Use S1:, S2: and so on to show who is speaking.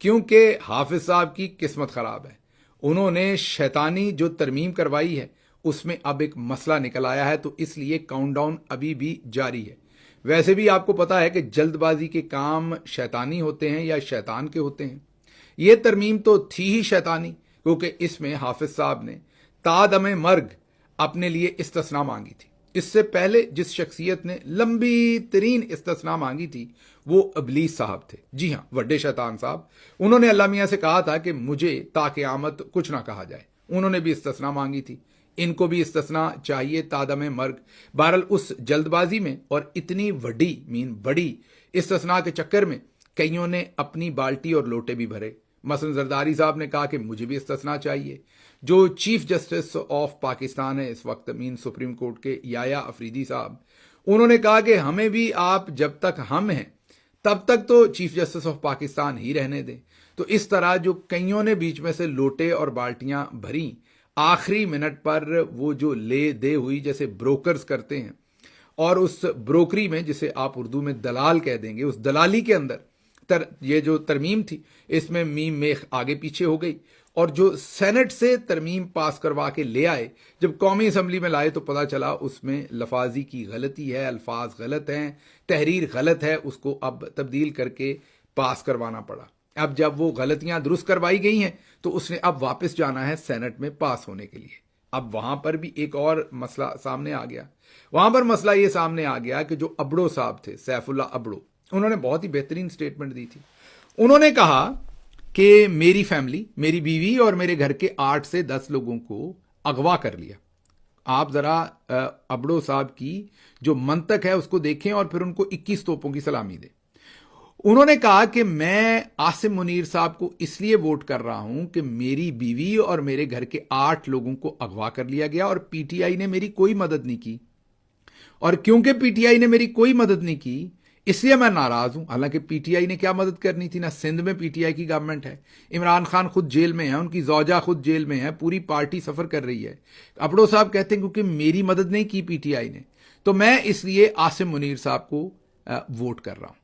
S1: کیونکہ حافظ صاحب کی قسمت خراب ہے. انہوں نے شیطانی جو ترمیم کروائی ہے اس میں اب ایک مسئلہ نکل آیا ہے، تو اس لیے کاؤنٹ ڈاؤن ابھی بھی جاری ہے. ویسے بھی آپ کو پتا ہے کہ جلد بازی کے کام شیطانی ہوتے ہیں یا شیطان کے ہوتے ہیں. یہ ترمیم تو تھی ہی شیطانی، کیونکہ اس میں حافظ صاحب نے تادم مرگ اپنے لیے استثناء مانگی تھی. اس سے پہلے جس شخصیت نے لمبی ترین استثناء مانگی تھی وہ ابلیس صاحب تھے. جی ہاں، وڈے شیطان صاحب. انہوں نے اللہ میاں سے کہا تھا کہ مجھے تا قیامت کچھ نہ کہا جائے. انہوں نے بھی استثناء مانگی تھی. ان کو بھی استثناء چاہیے تادم مرگ. بہرحال اس جلد بازی میں اور اتنی بڑی استثناء کے چکر میں کئیوں نے اپنی بالٹی اور لوٹے بھی بھرے. مثلا زرداری صاحب نے کہا کہ مجھے بھی استثناء چاہیے. جو چیف جسٹس آف پاکستان ہے اس وقت سپریم کورٹ کے یایا افریدی صاحب، انہوں نے کہا کہ ہمیں بھی آپ جب تک ہم ہیں تب تک تو چیف جسٹس آف پاکستان ہی رہنے دیں. تو اس طرح جو کئیوں نے بیچ میں سے لوٹے اور بالٹیاں بھریں، آخری منٹ پر وہ جو لے دے ہوئی جیسے بروکرز کرتے ہیں، اور اس بروکری میں جسے آپ اردو میں دلال کہہ دیں گے، اس دلالی کے اندر یہ جو ترمیم تھی اس میں میم میخ آگے پیچھے ہو گئی. اور جو سینٹ سے ترمیم پاس کروا کے لے آئے، جب قومی اسمبلی میں لائے تو پتا چلا اس میں لفاظی کی غلطی ہے، الفاظ غلط ہیں، تحریر غلط ہے. اس کو اب تبدیل کر کے پاس کروانا پڑا. اب جب وہ غلطیاں درست کروائی گئی ہیں تو اس نے اب واپس جانا ہے سینٹ میں پاس ہونے کے لیے. اب وہاں پر بھی ایک اور مسئلہ سامنے آ گیا. وہاں پر مسئلہ یہ سامنے آ گیا کہ جو ابڑو صاحب تھے، سیف اللہ ابڑو، انہوں نے بہت ہی بہترین سٹیٹمنٹ دی تھی. انہوں نے کہا کہ میری فیملی، میری بیوی اور میرے گھر کے 8 سے 10 لوگوں کو اغوا کر لیا. آپ ذرا ابڑو صاحب کی جو منطق ہے اس کو دیکھیں اور پھر ان کو 21 توپوں کی سلامی دیں. انہوں نے کہا کہ میں عاصم منیر صاحب کو اس لیے ووٹ کر رہا ہوں کہ میری بیوی اور میرے گھر کے 8 لوگوں کو اغوا کر لیا گیا اور پی ٹی آئی نے میری کوئی مدد نہیں کی. اور کیونکہ پی ٹی آئی نے میری کوئی مدد نہیں کی اس لیے میں ناراض ہوں. حالانکہ پی ٹی آئی نے کیا مدد کرنی تھی؟ نہ سندھ میں پی ٹی آئی کی گورنمنٹ ہے، عمران خان خود جیل میں ہے، ان کی زوجہ خود جیل میں ہے، پوری پارٹی سفر کر رہی ہے. ابڑو صاحب کہتے ہیں کیونکہ میری مدد نہیں کی پی ٹی آئی نے، تو میں اس لیے عاصم منیر صاحب کو ووٹ کر رہا ہوں.